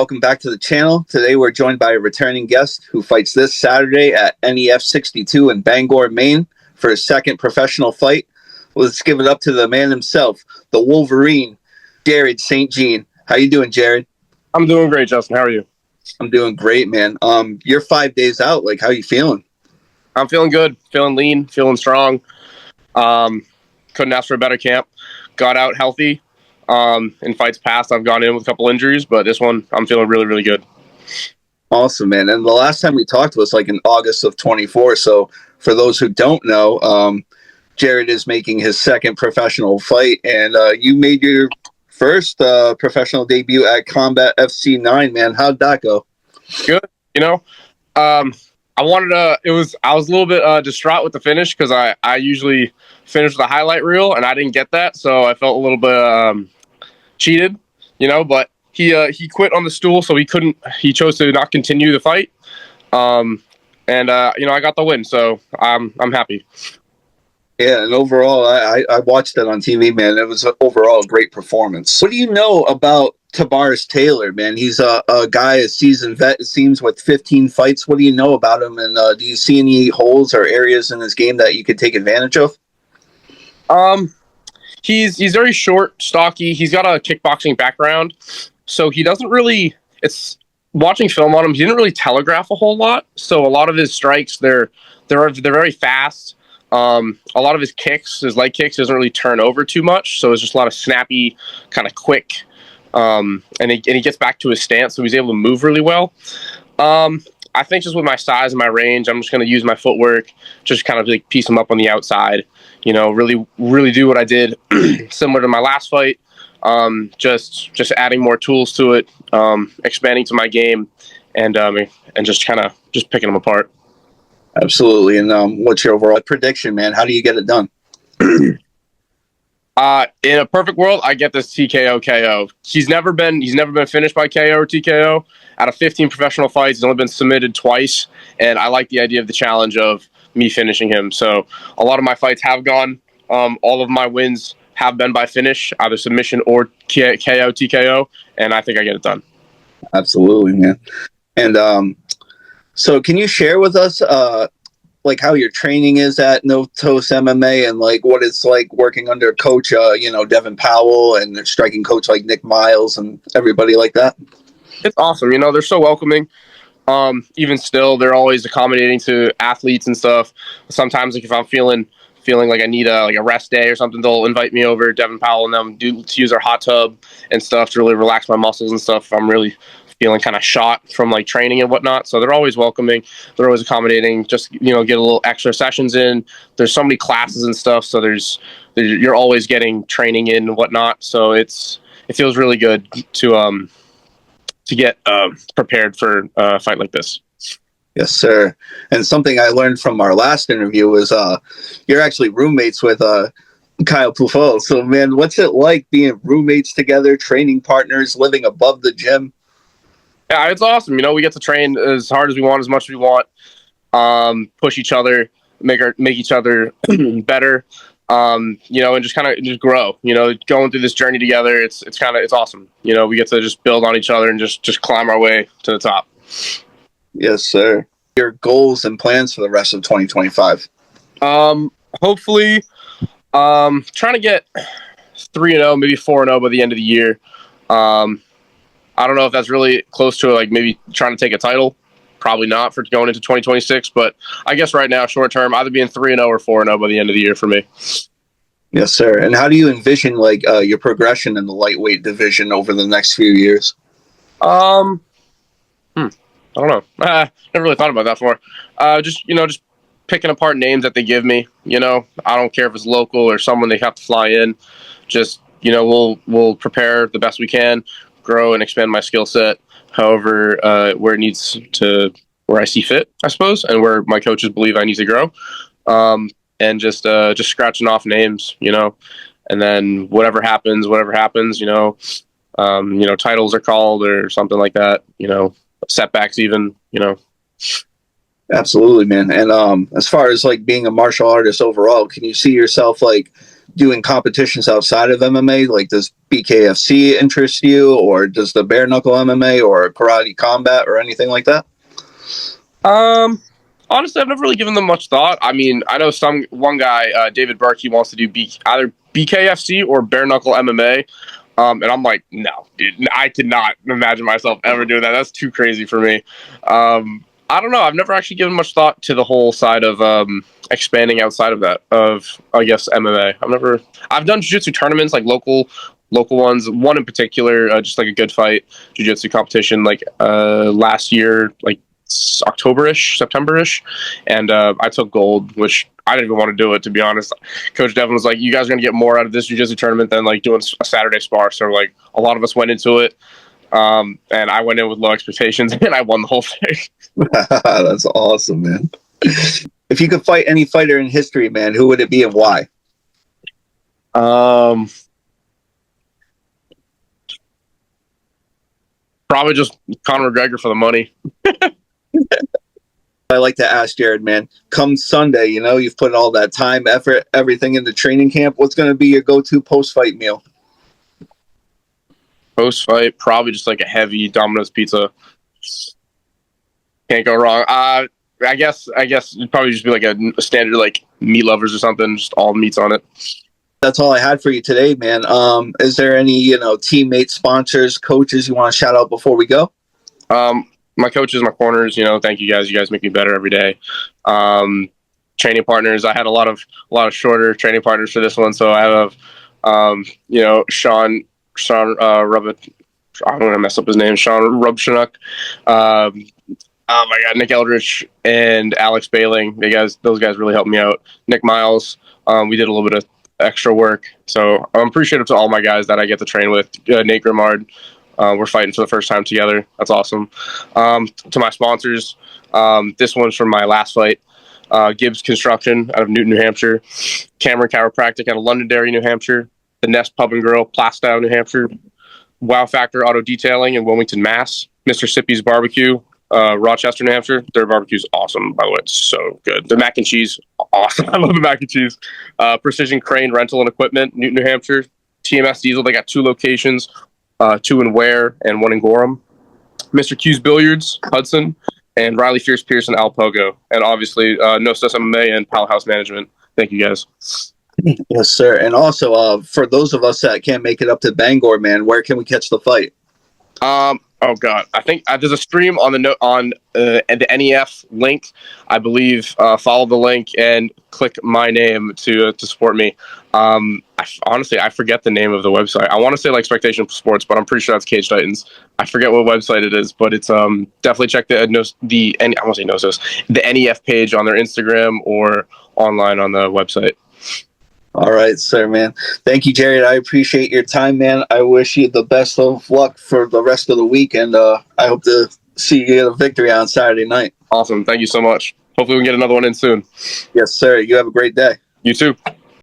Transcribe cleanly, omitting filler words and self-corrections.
Welcome back to the channel. Today we're joined by a returning guest who fights this Saturday at NEF 62 in Bangor, Maine for his second professional fight. Let's give it up to the man himself, the Wolverine, Jarrod St. Jean. How you doing, Jarrod? I'm doing great, Justin. How are you? I'm doing great, man. You're 5 days out. Like, how you feeling? I'm feeling good, feeling lean, feeling strong. Couldn't ask for a better camp. Got out healthy. In fights past, I've gone in with a couple injuries, but this one, I'm feeling really, really good. Awesome, man. And the last time we talked was like in August of 24. So for those who don't know, Jarrod is making his second professional fight, and you made your first professional debut at Combat FC 9, man. How'd that go? Good. I was a little bit distraught with the finish because I usually finish with a highlight reel, and I didn't get that, so I felt a little bit cheated, but he quit on the stool, so he chose to not continue the fight. I got the win, so I'm happy. Yeah, and overall, I watched that on TV, man. It was overall a great performance. What do you know about Tobiaus Taylor, man? He's a guy, a seasoned vet, it seems, with 15 fights. What do you know about him, and do you see any holes or areas in his game that you could take advantage of? He's very short, stocky. He's got a kickboxing background, so he doesn't really. It's watching film on him. He didn't really telegraph a whole lot. So a lot of his strikes, they're very fast. A lot of his kicks, his leg kicks, doesn't really turn over too much. So it's just a lot of snappy, kind of quick. And he gets back to his stance, so he's able to move really well. I think just with my size and my range, I'm just going to use my footwork, just kind of like piece him up on the outside. Really, really do what I did similar to my last fight. Just adding more tools to it, expanding to my game, and just picking them apart. Absolutely. And what's your overall prediction, man? How do you get it done? In a perfect world, I get this TKO KO. He's never been finished by KO or TKO. Out of 15 professional fights, he's only been submitted twice, and I like the idea of the challenge of me finishing him. So a lot of my fights have gone. All of my wins have been by finish, either submission or KO, TKO, and I think I get it done. Absolutely, man. And so can you share with us like how your training is at No Toast MMA, and like what it's like working under coach Devin Powell and their striking coach like Nick Miles and everybody like that? It's awesome. They're so welcoming. Even still, they're always accommodating to athletes and stuff. Sometimes, like if I'm feeling like I need a rest day or something, they'll invite me over, Devin Powell and them, to use our hot tub and stuff to really relax my muscles and stuff if I'm really feeling kind of shot from like training and whatnot. So they're always welcoming. They're always accommodating. Just, get a little extra sessions in. There's so many classes and stuff. So you're always getting training in and whatnot. So it feels really good to get prepared for a fight like this. Yes, sir. And something I learned from our last interview was you're actually roommates with Kyle Pufol. So, man, what's it like being roommates together, training partners, living above the gym? Yeah, it's awesome. We get to train as hard as we want, as much as we want, push each other, make each other better, and just grow. Going through this journey together, it's awesome. We get to just build on each other and just climb our way to the top. Yes, sir. Your goals and plans for the rest of 2025? Hopefully, trying to get 3-0, maybe 4-0 by the end of the year. I don't know if that's really close to like maybe trying to take a title. Probably not for going into 2026, but I guess right now, short term, either being 3-0 or 4-0 by the end of the year for me. Yes, sir. And how do you envision like your progression in the lightweight division over the next few years? I don't know. Never really thought about that before. Just picking apart names that they give me. I don't care if it's local or someone they have to fly in. Just we'll prepare the best we can, grow and expand my skill set however where it needs to, where I see fit, I suppose, and where my coaches believe I need to grow, and just scratching off names, and then whatever happens, titles are called or something like that, setbacks even, Absolutely, man. And as far as like being a martial artist overall, can you see yourself like doing competitions outside of MMA? Like, does BKFC interest you, or does the bare knuckle MMA or karate combat or anything like that? Honestly, I've never really given them much thought. I mean, I know one guy, David Burke, he wants to do either BKFC or bare knuckle MMA. And I'm like, no, dude, I could not imagine myself ever doing that. That's too crazy for me. I don't know. I've never actually given much thought to the whole side of expanding outside of that, of, I guess, MMA. I've done jiu-jitsu tournaments, like local ones. One in particular, just like a good fight jiu-jitsu competition, like last year, like October-ish, September-ish, and I took gold, which I didn't even want to do it, to be honest. Coach Devin was like, you guys are going to get more out of this jiu-jitsu tournament than like doing a Saturday spar. So like a lot of us went into it, and I went in with low expectations, and I won the whole thing. That's awesome, man. If you could fight any fighter in history, man, who would it be and why? Probably just Conor McGregor for the money. I like to ask Jarrod, man, come Sunday, you know, you've put all that time, effort, everything into training camp. What's going to be your go-to post-fight meal? Post-fight, probably just like a heavy Domino's pizza. Can't go wrong. I guess it'd probably just be like a standard like meat lovers or something, just all meats on it. That's all I had for you today, man. Is there any, you know, teammates, sponsors, coaches you want to shout out before we go? My coaches, my corners, you know, thank you guys. You guys make me better every day. Training partners, I had a lot of shorter training partners for this one. So I have, you know, Sean Rubbit. I'm going to mess up his name. Sean Rubshanuk. Oh my God, Nick Eldridge and Alex Bailing. Those guys really helped me out. Nick Miles. We did a little bit of extra work. So I'm appreciative to all my guys that I get to train with. Nate Grimard. We're fighting for the first time together. That's awesome. To my sponsors, this one's from my last fight. Gibbs Construction out of Newton, New Hampshire. Cameron Chiropractic out of Londonderry, New Hampshire. The Nest Pub and Grill, Plastow, New Hampshire. Wow Factor Auto Detailing in Wilmington, Mass. Mr. Sippy's Barbecue, Rochester, New Hampshire. Their barbecue's awesome, by the way. It's so good. The mac and cheese, awesome. I love the mac and cheese. Precision Crane Rental and Equipment, Newton, New Hampshire. TMS Diesel, they got 2 locations. 2 in Ware and 1 in Gorham. Mr. Q's Billiards, Hudson, and Riley Fierce Pearson, Alpogo. And obviously, No Stress MMA and Powerhouse Management. Thank you, guys. Yes, sir. And also, for those of us that can't make it up to Bangor, man, where can we catch the fight? Oh God, I think there's a stream on the NEF link. I believe follow the link and click my name to support me. Honestly, I forget the name of the website. I want to say like Spectation Sports, but I'm pretty sure that's Cage Titans. I forget what website it is, but it's definitely check the NEF page on their Instagram or online on the website. All right, sir, man. Thank you, Jarrod. I appreciate your time, man. I wish you the best of luck for the rest of the week, and I hope to see you get a victory on Saturday night. Awesome. Thank you so much. Hopefully we can get another one in soon. Yes, sir. You have a great day. You too.